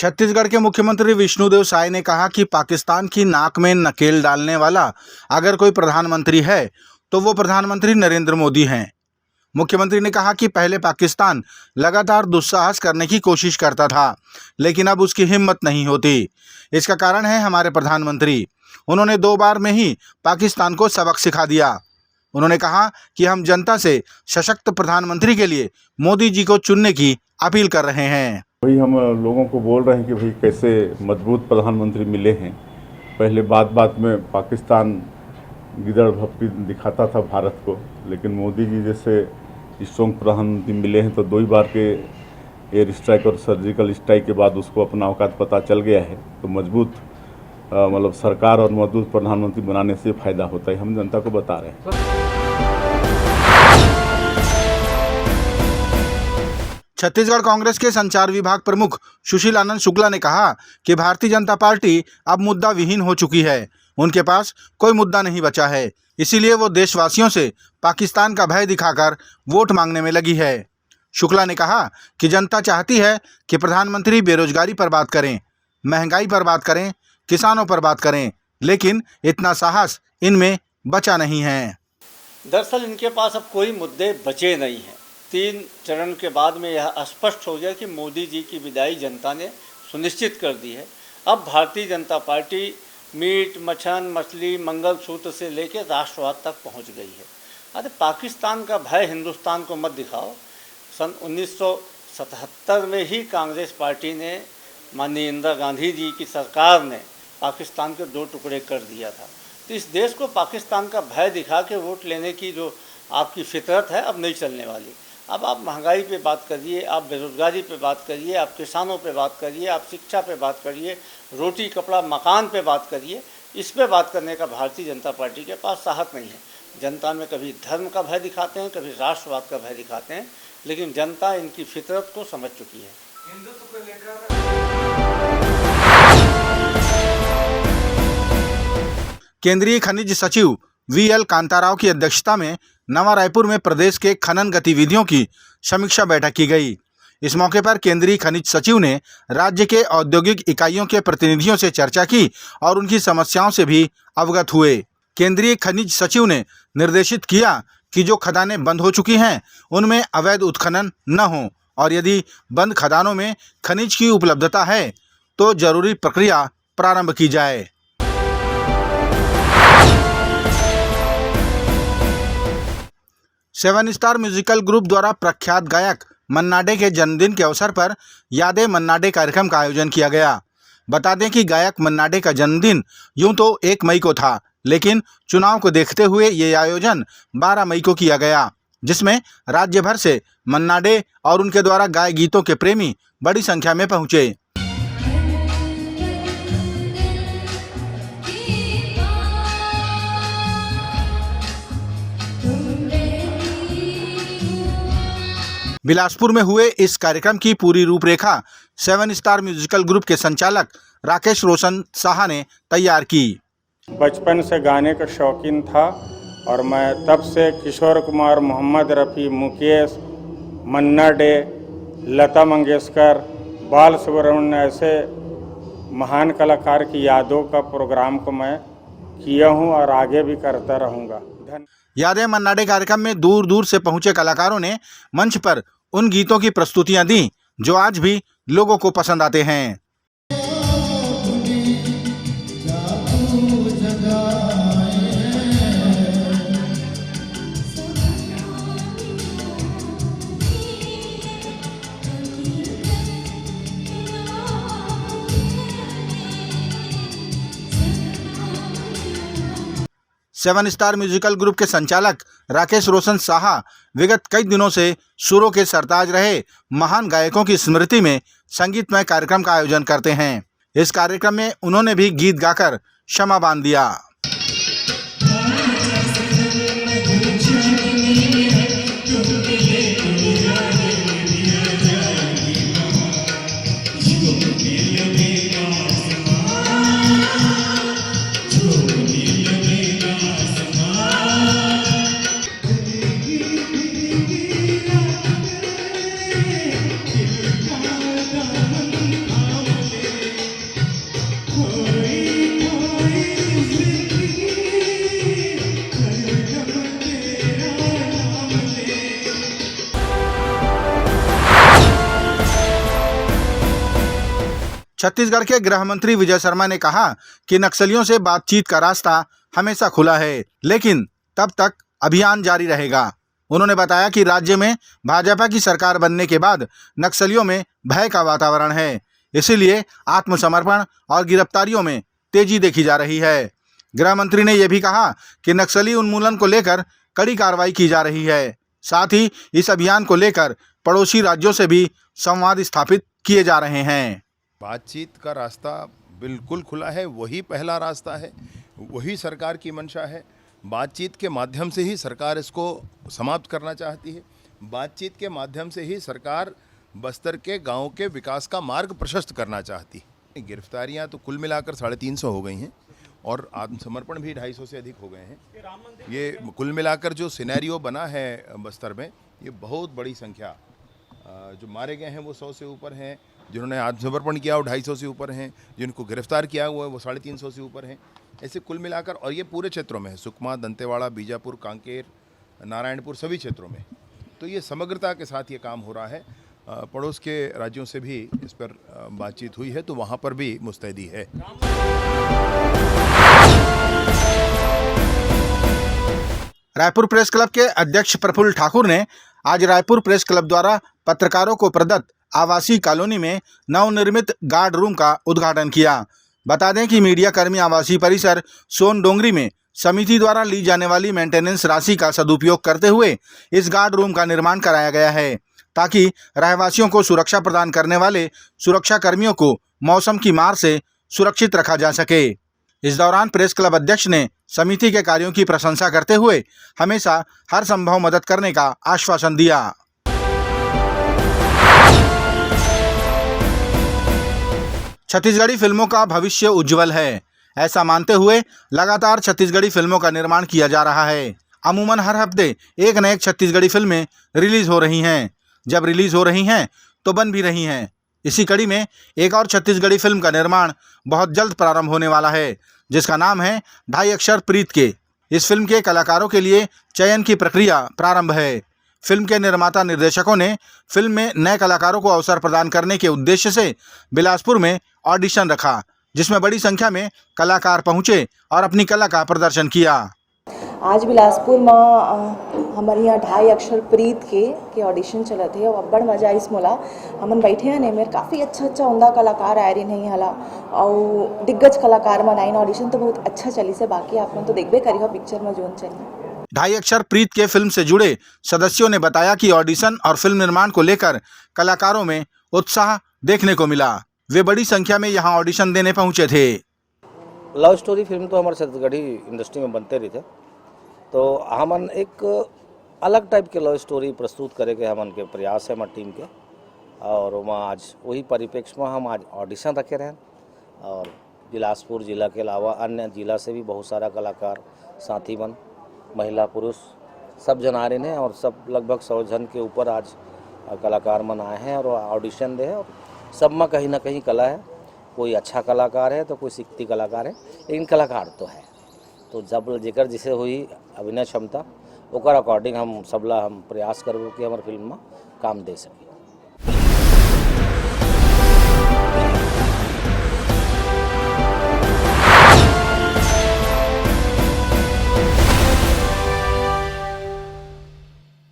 छत्तीसगढ़ के मुख्यमंत्री विष्णुदेव साय ने कहा कि पाकिस्तान की नाक में नकेल डालने वाला अगर कोई प्रधानमंत्री है तो वो प्रधानमंत्री नरेंद्र मोदी हैं। मुख्यमंत्री ने कहा कि पहले पाकिस्तान लगातार दुस्साहस करने की कोशिश करता था, लेकिन अब उसकी हिम्मत नहीं होती। इसका कारण है हमारे प्रधानमंत्री। उन्होंने 2 बार में ही पाकिस्तान को सबक सिखा दिया। उन्होंने कहा कि हम जनता से सशक्त प्रधानमंत्री के लिए मोदी जी को चुनने की अपील कर रहे हैं। वही हम लोगों को बोल रहे हैं कि भाई कैसे मजबूत प्रधानमंत्री मिले हैं। पहले बात बात में पाकिस्तान गिदड़ भप्पी दिखाता था भारत को, लेकिन मोदी जी जैसे स्ट्रॉन्ग प्रधानमंत्री मिले हैं तो 2 ही बार के एयर स्ट्राइक और सर्जिकल स्ट्राइक के बाद उसको अपना औकात पता चल गया है। तो मजबूत मतलब सरकार और मजबूत प्रधानमंत्री बनाने से फ़ायदा होता है, हम जनता को बता रहे हैं। छत्तीसगढ़ कांग्रेस के संचार विभाग प्रमुख सुशील आनंद शुक्ला ने कहा कि भारतीय जनता पार्टी अब मुद्दा विहीन हो चुकी है। उनके पास कोई मुद्दा नहीं बचा है, इसीलिए वो देशवासियों से पाकिस्तान का भय दिखाकर वोट मांगने में लगी है। शुक्ला ने कहा कि जनता चाहती है कि प्रधानमंत्री बेरोजगारी पर बात करें, महंगाई पर बात करें, किसानों पर बात करें, लेकिन इतना साहस इनमें बचा नहीं है। दरअसल इनके पास अब कोई मुद्दे बचे नहीं हैं। 3 चरण के बाद में यह स्पष्ट हो गया कि मोदी जी की विदाई जनता ने सुनिश्चित कर दी है। अब भारतीय जनता पार्टी मीट, मछन, मछली, मंगलसूत्र से लेकर राष्ट्रवाद तक पहुंच गई है। अरे पाकिस्तान का भय हिंदुस्तान को मत दिखाओ। सन 1977 में ही कांग्रेस पार्टी ने, माननीय इंदिरा गांधी जी की सरकार ने पाकिस्तान के 2 टुकड़े कर दिया था। तो इस देश को पाकिस्तान का भय दिखा के वोट लेने की जो आपकी फितरत है अब नहीं चलने वाली। अब आप महंगाई पे बात करिए, आप बेरोजगारी पे बात करिए, आप किसानों पे बात करिए, आप शिक्षा पे बात करिए, रोटी कपड़ा मकान पे बात करिए। इस पे बात करने का भारतीय जनता पार्टी के पास साहस नहीं है। जनता में कभी धर्म का भय दिखाते हैं, कभी राष्ट्रवाद का भय दिखाते हैं, लेकिन जनता इनकी फितरत को समझ चुकी है। हिंदुत्व को लेकर केंद्रीय खनिज सचिव VL कांताराव की अध्यक्षता में नवा रायपुर में प्रदेश के खनन गतिविधियों की समीक्षा बैठक की गई। इस मौके पर केंद्रीय खनिज सचिव ने राज्य के औद्योगिक इकाइयों के प्रतिनिधियों से चर्चा की और उनकी समस्याओं से भी अवगत हुए। केंद्रीय खनिज सचिव ने निर्देशित किया कि जो खदानें बंद हो चुकी हैं उनमें अवैध उत्खनन न हो, और यदि बंद खदानों में खनिज की उपलब्धता है तो जरूरी प्रक्रिया प्रारंभ की जाए। सेवन स्टार म्यूजिकल ग्रुप द्वारा प्रख्यात गायक मन्ना डे के जन्मदिन के अवसर पर यादें मन्ना डे कार्यक्रम का आयोजन किया गया। बता दें कि गायक मन्ना डे का जन्मदिन यूं तो 1 मई को था, लेकिन चुनाव को देखते हुए ये आयोजन 12 मई को किया गया, जिसमें राज्य भर से मन्ना डे और उनके द्वारा गाए गीतों के प्रेमी बड़ी संख्या में पहुंचे। बिलासपुर में हुए इस कार्यक्रम की पूरी रूपरेखा 7 स्टार म्यूजिकल ग्रुप के संचालक राकेश रोशन साहा ने तैयार की। बचपन से गाने का शौकीन था और मैं तब से किशोर कुमार, मोहम्मद रफ़ी, मुकेश, मन्ना डे, लता मंगेशकर, बाल सुब्रमण्यम ऐसे महान कलाकार की यादों का प्रोग्राम को मैं किया हूं और आगे भी करता रहूंगा। यादें मन्ना डे कार्यक्रम में दूर दूर से पहुंचे कलाकारों ने मंच पर उन गीतों की प्रस्तुतियां दी जो आज भी लोगों को पसंद आते हैं। सेवन स्टार म्यूजिकल ग्रुप के संचालक राकेश रोशन साहा विगत कई दिनों से सुरों के सरताज रहे महान गायकों की स्मृति में संगीतमय कार्यक्रम का आयोजन करते हैं। इस कार्यक्रम में उन्होंने भी गीत गाकर क्षमा बांध दिया। छत्तीसगढ़ के गृह मंत्री विजय शर्मा ने कहा कि नक्सलियों से बातचीत का रास्ता हमेशा खुला है, लेकिन तब तक अभियान जारी रहेगा। उन्होंने बताया कि राज्य में भाजपा की सरकार बनने के बाद नक्सलियों में भय का वातावरण है, इसीलिए आत्मसमर्पण और गिरफ्तारियों में तेजी देखी जा रही है। गृह मंत्री ने यह भी कहा कि नक्सली उन्मूलन को लेकर कड़ी कार्रवाई की जा रही है। साथ ही इस अभियान को लेकर पड़ोसी राज्यों से भी संवाद स्थापित किए जा रहे हैं। बातचीत का रास्ता बिल्कुल खुला है, वही पहला रास्ता है, वही सरकार की मंशा है। बातचीत के माध्यम से ही सरकार इसको समाप्त करना चाहती है। बातचीत के माध्यम से ही सरकार बस्तर के गांव के विकास का मार्ग प्रशस्त करना चाहती है। गिरफ्तारियां तो कुल मिलाकर 350 हो गई हैं और आत्मसमर्पण भी 250 से अधिक हो गए हैं। ये कुल मिलाकर जो सिनेरियो बना है बस्तर में, ये बहुत बड़ी संख्या। जो मारे गए हैं वो 100 से ऊपर हैं, जिन्होंने आत्मसमर्पण किया वो 250 से ऊपर हैं, जिनको गिरफ्तार किया हुआ है वो 350 से ऊपर हैं। ऐसे कुल मिलाकर, और ये पूरे क्षेत्रों में है, सुकमा, दंतेवाड़ा, बीजापुर, कांकेर, नारायणपुर, सभी क्षेत्रों में। तो ये समग्रता के साथ ये काम हो रहा है। पड़ोस के राज्यों से भी इस पर बातचीत हुई है, तो वहाँ पर भी मुस्तैदी है। रायपुर प्रेस क्लब के अध्यक्ष प्रफुल्ल ठाकुर ने आज रायपुर प्रेस क्लब द्वारा पत्रकारों को प्रदत्त आवासीय कॉलोनी में नवनिर्मित गार्ड रूम का उद्घाटन किया। बता दें कि मीडिया कर्मी आवासीय परिसर सोन डोंगरी में समिति द्वारा ली जाने वाली मेंटेनेंस राशि का सदुपयोग करते हुए इस गार्ड रूम का निर्माण कराया गया है, ताकि रहवासियों को सुरक्षा प्रदान करने वाले सुरक्षा कर्मियों को मौसम की मार से सुरक्षित रखा जा सके। इस दौरान प्रेस क्लब अध्यक्ष ने समिति के कार्यों की प्रशंसा करते हुए हमेशा हर संभव मदद करने का आश्वासन दिया। छत्तीसगढ़ी फिल्मों का भविष्य उज्जवल है, ऐसा मानते हुए लगातार छत्तीसगढ़ी फिल्मों का निर्माण किया जा रहा है। अमूमन हर हफ्ते एक न एक छत्तीसगढ़ी फिल्में रिलीज हो रही हैं। जब रिलीज हो रही हैं तो बन भी रही हैं। इसी कड़ी में एक और छत्तीसगढ़ी फिल्म का निर्माण बहुत जल्द प्रारंभ होने वाला है, जिसका नाम है 2.5 अक्षर प्रीत के। इस फिल्म के कलाकारों के लिए चयन की प्रक्रिया प्रारंभ है। फिल्म के निर्माता निर्देशकों ने फिल्म में नए कलाकारों को अवसर प्रदान करने के उद्देश्य से बिलासपुर में ऑडिशन रखा, जिसमें बड़ी संख्या में कलाकार पहुंचे और अपनी कला का प्रदर्शन किया। आज बिलासपुर में हमारे यहाँ 2.5 अक्षर प्रीत के ऑडिशन चले थे और बड़ मजा इस मोला हमन बैठे हैं ने मेरे काफ़ी अच्छा उमदा कलाकार आए रही नहीं हला और दिग्गज कलाकार मन आइन। ऑडिशन तो बहुत अच्छा चली से, बाकी आप मन तो देखबे करी हो पिक्चर में जोन चली। 2.5 अक्षर प्रीत के फिल्म से जुड़े सदस्यों ने बताया कि ऑडिशन और फिल्म निर्माण को लेकर कलाकारों में उत्साह देखने को मिला। वे बड़ी संख्या में यहाँ ऑडिशन देने पहुँचे थे। लव स्टोरी फिल्म तो हमारे छत्तीसगढ़ी इंडस्ट्री में बनते रहे थे, तो हमन एक अलग टाइप के लव स्टोरी प्रस्तुत करे के हमन के प्रयास है हमारे टीम के। और वहाँ आज वही परिप्रेक्ष्य में हम आज ऑडिशन रखे रहे और बिलासपुर जिला के अलावा अन्य जिला से भी बहुत सारा कलाकार साथी बन, महिला पुरुष सब जन आ रहे हैं और सब लगभग 100 जन के ऊपर आज कलाकार मन आए हैं और ऑडिशन दे हैं। और सब में कहीं ना कहीं कला है, कोई अच्छा कलाकार है तो कोई सीखती कलाकार है, लेकिन कलाकार तो है। तो जब जेकर जिसे हुई अभिनय क्षमता ओकर अकॉर्डिंग हम सबला हम प्रयास करबो कि हमारे फिल्म में काम दे सके।